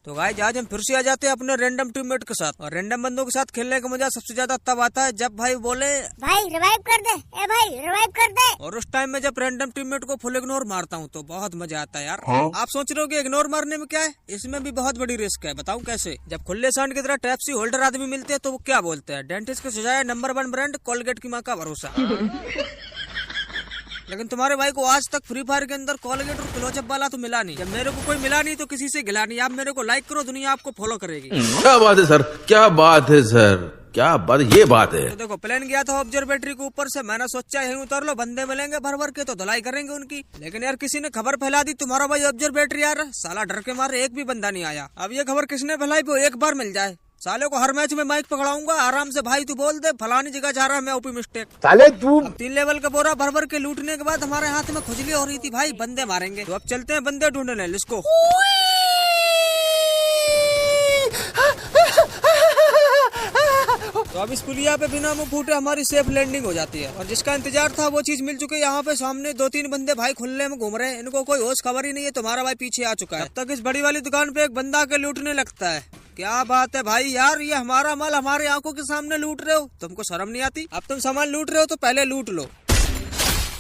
तो गाइस आज हम फिर से आ जाते हैं अपने रैंडम टीममेट के साथ। और रैंडम बंदों के साथ खेलने का मजा सबसे ज्यादा तब आता है जब भाई बोले भाई रिवाइव कर दे, ए भाई रिवाइव कर दे। और उस टाइम में जब रैंडम टीममेट को फुल इग्नोर मारता हूँ तो बहुत मजा आता है यार। आप सोच रहे हो कि इग्नोर मारने में क्या है, इसमें भी बहुत बड़ी रिस्क है। बताऊँ कैसे? जब खुले सांड की तरह टैप्सी होल्डर आदमी मिलते हैं तो वो क्या बोलते हैं, डेंटिस्ट को सजाया नंबर 1 ब्रांड, कोलगेट की माँ का भरोसा। लेकिन तुम्हारे भाई को आज तक फ्री फायर के अंदर कोलगेट और क्लोजअप वाला तो मिला नहीं। जब मेरे को कोई मिला नहीं तो किसी से गिला नहीं। आप मेरे को लाइक करो, दुनिया आपको फॉलो करेगी। क्या बात है सर, क्या बात है सर, क्या बात, ये बात है। तो देखो प्लेन गया था ऑब्जर्वेटरी के ऊपर से, मैंने सोचा यहीं उतर लो, बंदे मिलेंगे भर भर के तो धुलाई करेंगे उनकी। लेकिन यार किसी ने खबर फैला दी तुम्हारा भाई ऑब्जर्वेटरी यार, साला डर के मारे एक भी बंदा नहीं आया। अब ये खबर किसने फैलाई वो एक बार मिल जाए, साले को हर मैच में माइक पकड़ाऊंगा आराम से। भाई तू बोल दे फलानी जगह जा रहा है मैं, ओपी मिस्टेक। साले तू 3 लेवल का बोरा भर भर के लूटने के बाद हमारे हाथ में खुजली हो रही थी भाई, बंदे मारेंगे। तो अब चलते हैं बंदे ढूंढने, लिस्को। तो अब इस पुलिया पे बिना मुंह फूटे हमारी सेफ लैंडिंग हो जाती है। और जिसका इंतजार था वो चीज मिल चुकी है। यहाँ पे सामने 2-3 बंदे भाई खुले में घूम रहे हैं, इनको कोई होश खबर ही नहीं है। तुम्हारा भाई पीछे आ चुका है। अब तक इस बड़ी वाली दुकान पे एक बंदा के लूटने लगता है। क्या बात है भाई यार, ये हमारा माल हमारे आंखों के सामने लूट रहे हो, तुमको शर्म नहीं आती? अब तुम सामान लूट रहे हो तो पहले लूट लो।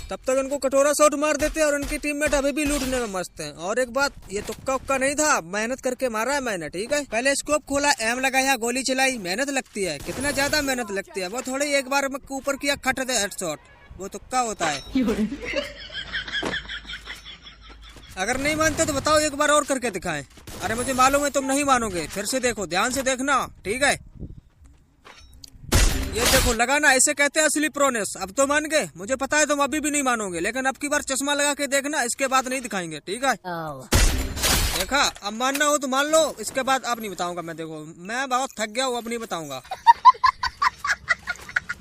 तब तक उनको कटोरा शॉट मार देते हैं और उनकी टीममेट अभी भी लूटने में मस्त हैं। और एक बात, ये तुक्का उक्का नहीं था, मेहनत करके मारा है मैंने, ठीक है। पहले स्कोप खोला, एम लगाया, गोली चलाई, मेहनत लगती है, कितना ज्यादा मेहनत लगती है। वो थोड़ी एक बार ऊपर किया खट दे हेडशॉट, वो तुक्का होता है। अगर नहीं मानते तो बताओ, एक बार और करके दिखाएं। अरे मुझे मालूम है तुम नहीं मानोगे, फिर से देखो, ध्यान से देखना, ठीक है। ये देखो लगाना, ऐसे कहते हैं असली प्रोनेस। अब तो मान गए, मुझे पता है तुम अभी भी नहीं मानोगे, लेकिन अब की बार चश्मा लगा के देखना, इसके बाद नहीं दिखाएंगे, ठीक है। देखा, अब मानना हो तो मान लो, इसके बाद अब नहीं बताऊंगा मैं। देखो मैं बहुत थक गया हूँ, अब नहीं बताऊंगा।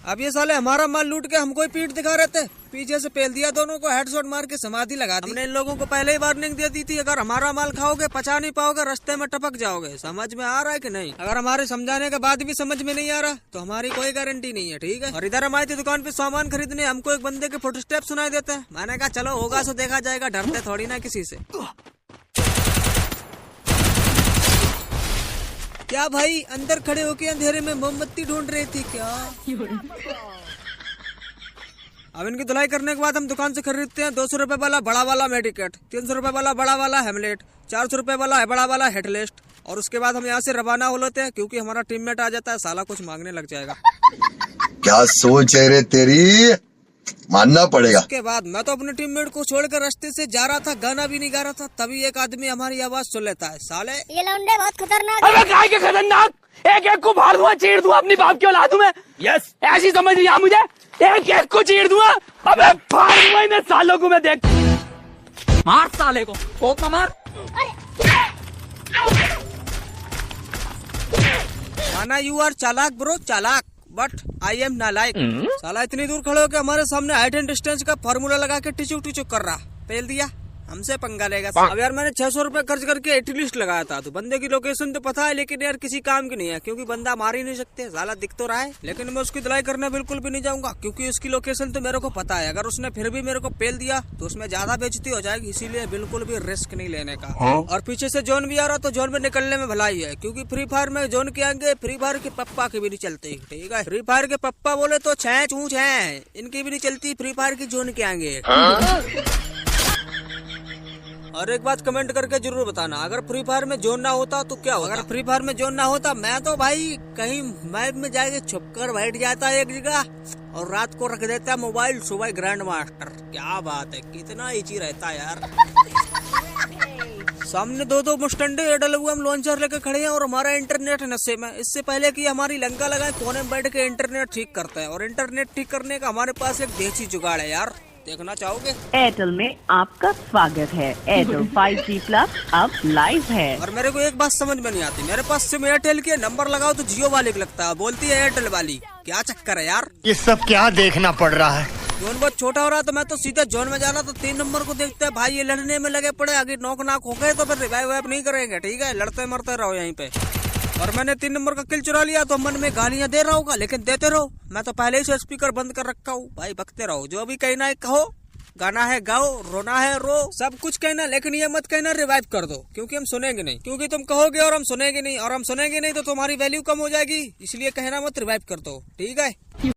अब ये साले हमारा माल लूट के हमको ही पीठ दिखा रहे थे, पीछे से पेल दिया, दोनों को हेडशॉट मार के समाधि लगा दी। हमने इन लोगों को पहले ही वार्निंग दे दी थी, अगर हमारा माल खाओगे पचा नहीं पाओगे, रास्ते में टपक जाओगे। समझ में आ रहा है कि नहीं? अगर हमारे समझाने के बाद भी समझ में नहीं आ रहा तो हमारी कोई गारंटी नहीं है, ठीक है। और इधर हम आए थे दुकान पे सामान खरीदने, हमको एक बंदे के फुटस्टेप सुनाई देते हैं। मैंने कहा चलो होगा सो देखा जाएगा, डरते थोड़ी ना किसी से। क्या भाई अंदर खड़े होके अंधेरे में मोमबत्ती ढूंढ रही थी क्या? अब इनकी धुलाई करने के बाद हम दुकान से खरीदते हैं 200 रुपए वाला बड़ा वाला मेडिकेट, 300 रुपए वाला बड़ा वाला हेमलेट, 400 रुपए वाला बड़ा वाला हेडलेस्ट। और उसके बाद हम यहाँ से रवाना हो लेते हैं, क्योंकि हमारा टीममेट आ जाता है, साला कुछ मांगने लग जाएगा। क्या सोच है रे तेरी, मानना पड़ेगा। उसके बाद मैं तो अपने टीममेट को छोड़कर रास्ते से जा रहा था, गाना भी नहीं गा रहा था, तभी एक आदमी हमारी आवाज सुन लेता है। साले ये लौंडे बहुत खतरनाक है। अबे काय के खतरनाक, एक एक को फाड़ दूंगा, चीर दूंगा, अपनी बाप की औलाद हूं मैं। यस, ऐसी समझ नहीं आ मुझे, एक एक को चीर दूंगा, अबे फाड़ दूंगा इन सालों को मैं। देख मार साले को, कोप ना मार। माना यू आर चालाक ब्रो, चालाक, बट आई एम नालायक। साला इतनी दूर खड़े होकर हमारे सामने हाइट एंड डिस्टेंस का फार्मूला लगा के टिचुक टिचुक कर रहा, पेल दिया, हमसे पंगा लेगा। अब यार मैंने 600 रुपए खर्च करके एटीलिस्ट लगाया था, तो बंदे की लोकेशन तो पता है, लेकिन यार किसी काम की नहीं है, क्योंकि बंदा मार ही नहीं सकते, साला दिख तो रहा है। लेकिन मैं उसकी धुलाई करने बिल्कुल भी नहीं जाऊंगा, क्योंकि उसकी लोकेशन तो मेरे को पता है। अगर उसने फिर भी मेरे को पेल दिया तो उसमें ज्यादा बेइज्जती हो जाएगी, इसीलिए बिल्कुल भी रिस्क नहीं लेने का। और पीछे से जोन भी आ रहा तो जोन में निकलने में भलाई है, क्योंकि फ्री फायर में जोन के आगे फ्री फायर के पप्पा की भी नहीं चलती, ठीक है। फ्री फायर के पप्पा बोले तो छह चूच है, इनकी भी नहीं चलती फ्री फायर की जोन के आगे। और एक बात कमेंट करके जरूर बताना, अगर फ्री फायर में जोन ना होता तो क्या होगा? अगर फ्री फायर में जोन ना होता, मैं तो भाई कहीं मैप में जाके छुप कर बैठ जाता एक जगह और रात को रख देता मोबाइल, सुबह ग्रैंड मास्टर। क्या बात है, कितना इजी रहता है यार। सामने दो मुस्टंडे AWM लॉन्चर लेके खड़े हैं और हमारा इंटरनेट नशे में। इससे पहले कि हमारी लंका लगाए, कोने में बैठ के इंटरनेट ठीक करते हैं। और इंटरनेट ठीक करने का हमारे पास एक देसी जुगाड़ है यार, देखना चाहोगे? एयरटेल में आपका स्वागत है। एयरटेल 5G प्लस अब लाइव है। और मेरे को एक बात समझ में नहीं आती, मेरे पास सिम एयरटेल की नंबर लगाओ तो जियो वाले को लगता है, बोलती है एयरटेल वाली। क्या चक्कर है यार, ये सब क्या देखना पड़ रहा है? जोन बहुत छोटा हो रहा तो मैं तो सीधे जोन में जा रहा, तो 3 नंबर को देखते हैं भाई ये लड़ने में लगे पड़े, आगे नोक नाक हो गए तो फिर रिवाइव वाइव नहीं करेंगे, ठीक है, लड़ते मरते रहो यहीं पे। और मैंने 3 नंबर का किल चुरा लिया तो मन में गालियां दे रहा होगा, लेकिन देते रहो, मैं तो पहले ही से स्पीकर बंद कर रखा हूँ। भाई बकते रहो, जो भी कहना है कहो, गाना है गाओ, रोना है रो, सब कुछ कहना, लेकिन ये मत कहना रिवाइव कर दो, क्योंकि हम सुनेंगे नहीं, क्योंकि तुम कहोगे और हम सुनेंगे नहीं, और हम सुनेंगे नहीं तो तुम्हारी वैल्यू कम हो जाएगी, इसलिए कहना मत रिवाइव कर दो, ठीक है।